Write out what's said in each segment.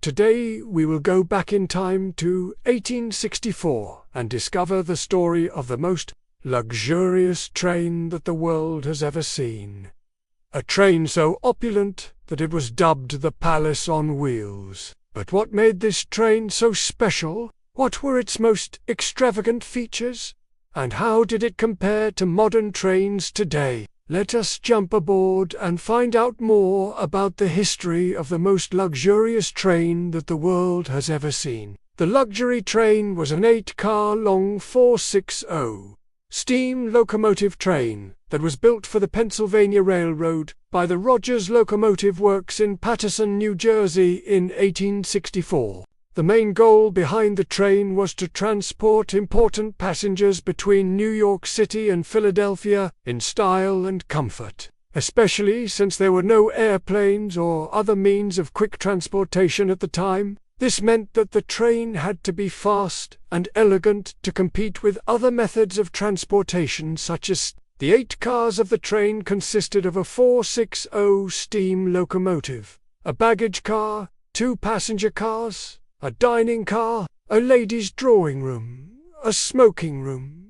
Today we will go back in time to 1864 and discover the story of the most luxurious train that the world has ever seen. A train so opulent that it was dubbed the Palace on Wheels. But what made this train so special? What were its most extravagant features? And how did it compare to modern trains today? Let us jump aboard and find out more about the history of the most luxurious train that the world has ever seen. The luxury train was an 8-car long 460 steam locomotive train that was built for the Pennsylvania Railroad by the Rogers Locomotive Works in Paterson, New Jersey in 1864. The main goal behind the train was to transport important passengers between New York City and Philadelphia in style and comfort, especially since there were no airplanes or other means of quick transportation at the time. This meant that the train had to be fast and elegant to compete with other methods of transportation such as the 8 cars of the train consisted of a 460 steam locomotive, a baggage car, 2 passenger cars, a dining car, a ladies' drawing room, a smoking room,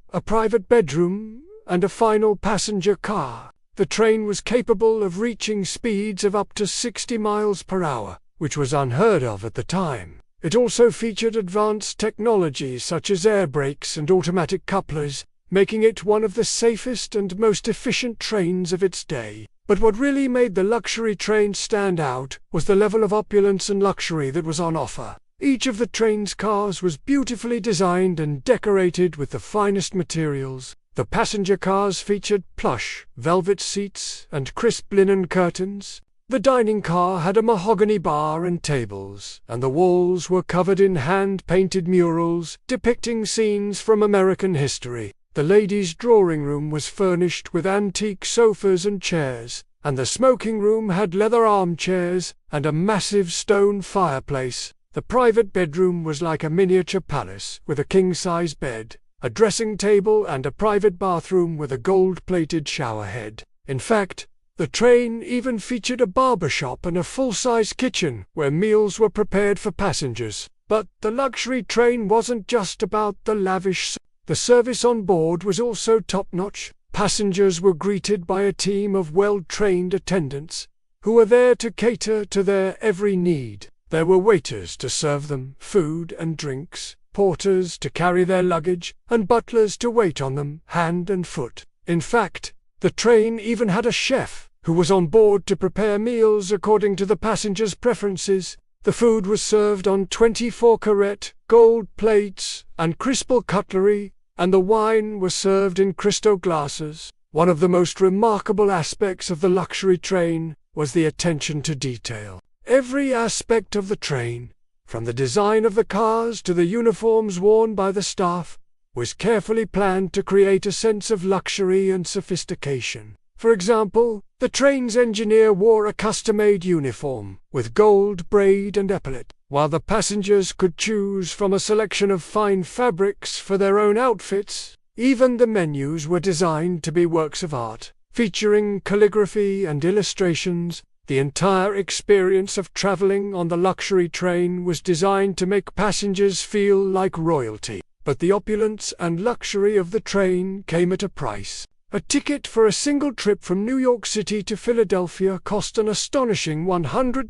a private bedroom, and a final passenger car. The train was capable of reaching speeds of up to 60 miles per hour, which was unheard of at the time. It also featured advanced technologies such as air brakes and automatic couplers, making it one of the safest and most efficient trains of its day. But what really made the luxury train stand out was the level of opulence and luxury that was on offer. Each of the train's cars was beautifully designed and decorated with the finest materials. The passenger cars featured plush, velvet seats and crisp linen curtains. The dining car had a mahogany bar and tables, and the walls were covered in hand-painted murals depicting scenes from American history. The ladies' drawing room was furnished with antique sofas and chairs, and the smoking room had leather armchairs and a massive stone fireplace. The private bedroom was like a miniature palace, with a king-size bed, a dressing table and a private bathroom with a gold-plated shower head. In fact, the train even featured a barber shop and a full-size kitchen where meals were prepared for passengers. But the luxury train wasn't just about the lavish. The service on board was also top-notch. Passengers were greeted by a team of well-trained attendants, who were there to cater to their every need. There were waiters to serve them food and drinks, porters to carry their luggage, and butlers to wait on them hand and foot. In fact, the train even had a chef, who was on board to prepare meals according to the passengers' preferences. The food was served on 24-carat gold plates and crystal cutlery, and the wine was served in crystal glasses. One of the most remarkable aspects of the luxury train was the attention to detail. Every aspect of the train, from the design of the cars to the uniforms worn by the staff, was carefully planned to create a sense of luxury and sophistication. For example, the train's engineer wore a custom-made uniform with gold braid and epaulet, while the passengers could choose from a selection of fine fabrics for their own outfits. Even the menus were designed to be works of art, featuring calligraphy and illustrations. The entire experience of traveling on the luxury train was designed to make passengers feel like royalty. But the opulence and luxury of the train came at a price. A ticket for a single trip from New York City to Philadelphia cost an astonishing $100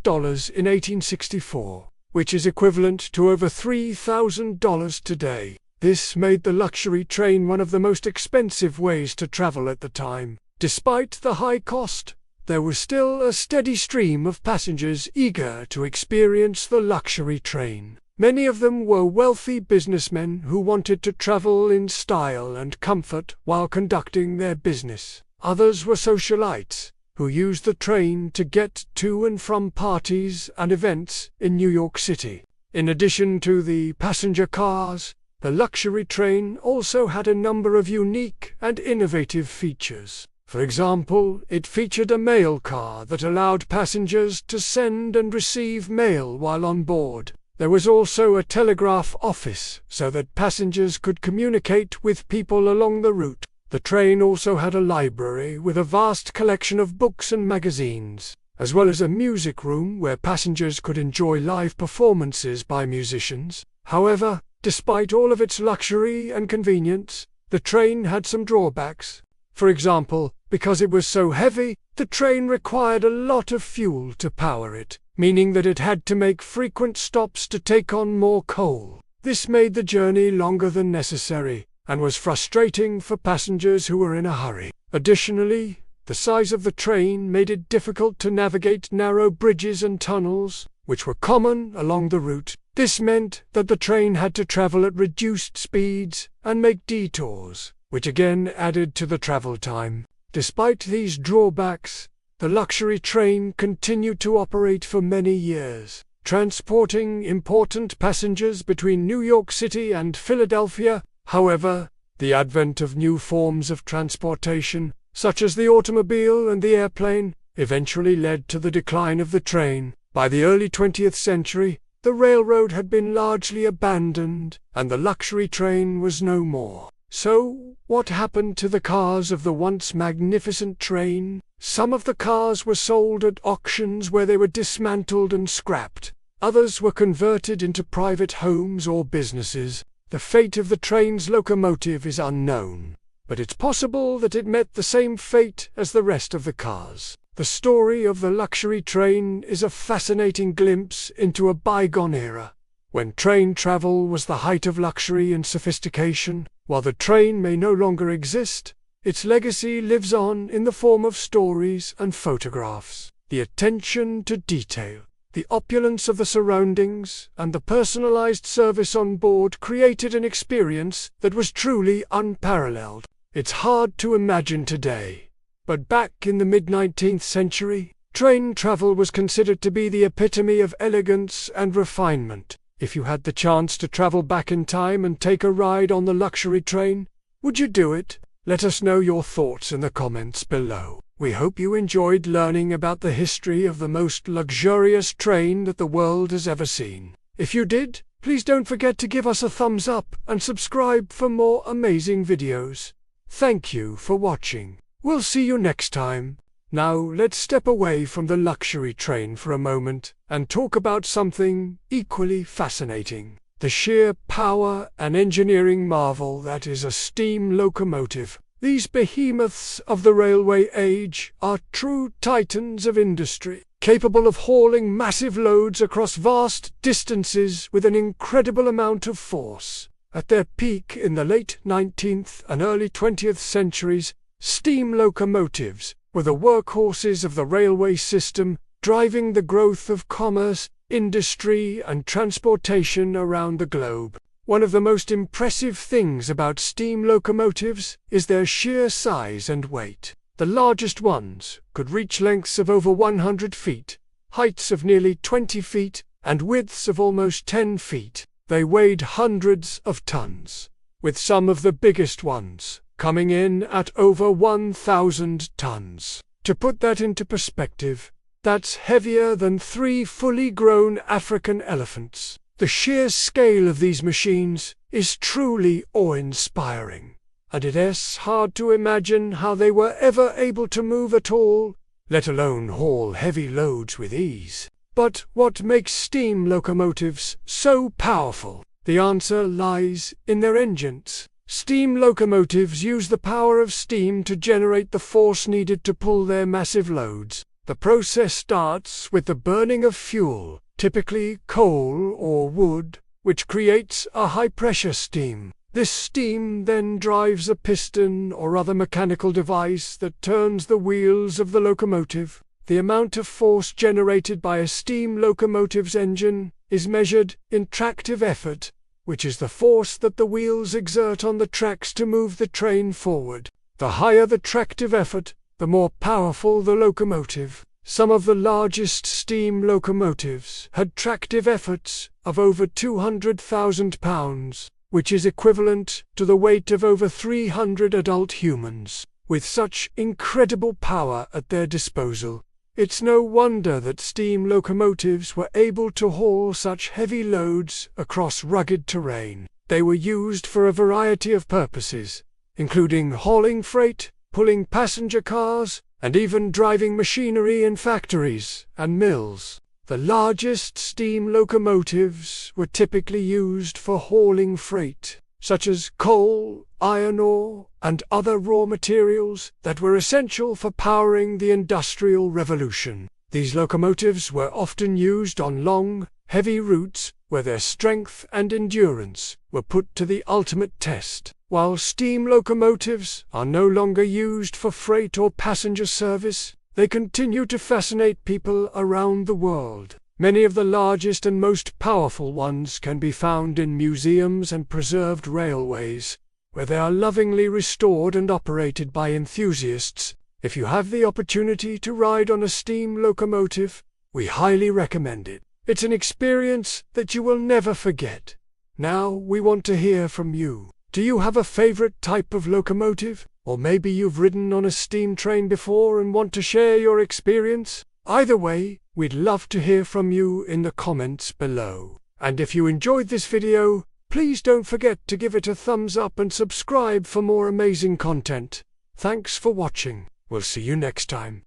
in 1864, which is equivalent to over $3,000 today. This made the luxury train one of the most expensive ways to travel at the time. Despite the high cost, there was still a steady stream of passengers eager to experience the luxury train. Many of them were wealthy businessmen who wanted to travel in style and comfort while conducting their business. Others were socialites who used the train to get to and from parties and events in New York City. In addition to the passenger cars, the luxury train also had a number of unique and innovative features. For example, it featured a mail car that allowed passengers to send and receive mail while on board. There was also a telegraph office so that passengers could communicate with people along the route. The train also had a library with a vast collection of books and magazines. as well as a music room where passengers could enjoy live performances by musicians. However, despite all of its luxury and convenience, the train had some drawbacks. For example, because it was so heavy, the train required a lot of fuel to power it, meaning that it had to make frequent stops to take on more coal. This made the journey longer than necessary, and was frustrating for passengers who were in a hurry. Additionally, the size of the train made it difficult to navigate narrow bridges and tunnels, which were common along the route. This meant that the train had to travel at reduced speeds and make detours, which again added to the travel time. Despite these drawbacks, the luxury train continued to operate for many years, transporting important passengers between New York City and Philadelphia. However, the advent of new forms of transportation, such as the automobile and the airplane, eventually led to the decline of the train. By the early 20th century, the railroad had been largely abandoned, and the luxury train was no more. So, what happened to the cars of the once magnificent train? Some of the cars were sold at auctions where they were dismantled and scrapped. Others were converted into private homes or businesses. The fate of the train's locomotive is unknown, but it's possible that it met the same fate as the rest of the cars. The story of the luxury train is a fascinating glimpse into a bygone era, when train travel was the height of luxury and sophistication. While the train may no longer exist, its legacy lives on in the form of stories and photographs. The attention to detail, the opulence of the surroundings, and the personalized service on board created an experience that was truly unparalleled. It's hard to imagine today, but back in the mid-19th century, train travel was considered to be the epitome of elegance and refinement. If you had the chance to travel back in time and take a ride on the luxury train, would you do it? Let us know your thoughts in the comments below. We hope you enjoyed learning about the history of the most luxurious train that the world has ever seen. If you did, please don't forget to give us a thumbs up and subscribe for more amazing videos. Thank you for watching. We'll see you next time. Now let's step away from the luxury train for a moment and talk about something equally fascinating: the sheer power and engineering marvel that is a steam locomotive. These behemoths of the railway age are true titans of industry, capable of hauling massive loads across vast distances with an incredible amount of force. At their peak in the late 19th and early 20th centuries, steam locomotives were the workhorses of the railway system, driving the growth of commerce, industry, and transportation around the globe. One of the most impressive things about steam locomotives is their sheer size and weight. The largest ones could reach lengths of over 100 feet, heights of nearly 20 feet, and widths of almost 10 feet. They weighed hundreds of tons, with some of the biggest ones coming in at over 1,000 tons. To put that into perspective, that's heavier than 3 fully grown African elephants. The sheer scale of these machines is truly awe-inspiring, and it's hard to imagine how they were ever able to move at all, let alone haul heavy loads with ease. But what makes steam locomotives so powerful? The answer lies in their engines. Steam locomotives use the power of steam to generate the force needed to pull their massive loads. The process starts with the burning of fuel, typically coal or wood, which creates a high-pressure steam. This steam then drives a piston or other mechanical device that turns the wheels of the locomotive. The amount of force generated by a steam locomotive's engine is measured in tractive effort, which is the force that the wheels exert on the tracks to move the train forward. The higher the tractive effort, the more powerful the locomotive. Some of the largest steam locomotives had tractive efforts of over 200,000 pounds, which is equivalent to the weight of over 300 adult humans. With such incredible power at their disposal, it's no wonder that steam locomotives were able to haul such heavy loads across rugged terrain. They were used for a variety of purposes, including hauling freight, pulling passenger cars, and even driving machinery in factories and mills. The largest steam locomotives were typically used for hauling freight, such as coal, iron ore, and other raw materials that were essential for powering the Industrial Revolution. These locomotives were often used on long, heavy routes where their strength and endurance were put to the ultimate test. While steam locomotives are no longer used for freight or passenger service, they continue to fascinate people around the world. Many of the largest and most powerful ones can be found in museums and preserved railways, where they are lovingly restored and operated by enthusiasts. If you have the opportunity to ride on a steam locomotive, we highly recommend it. It's an experience that you will never forget. Now we want to hear from you. Do you have a favorite type of locomotive? Or maybe you've ridden on a steam train before and want to share your experience? Either way, we'd love to hear from you in the comments below. And if you enjoyed this video, please don't forget to give it a thumbs up and subscribe for more amazing content. Thanks for watching. We'll see you next time.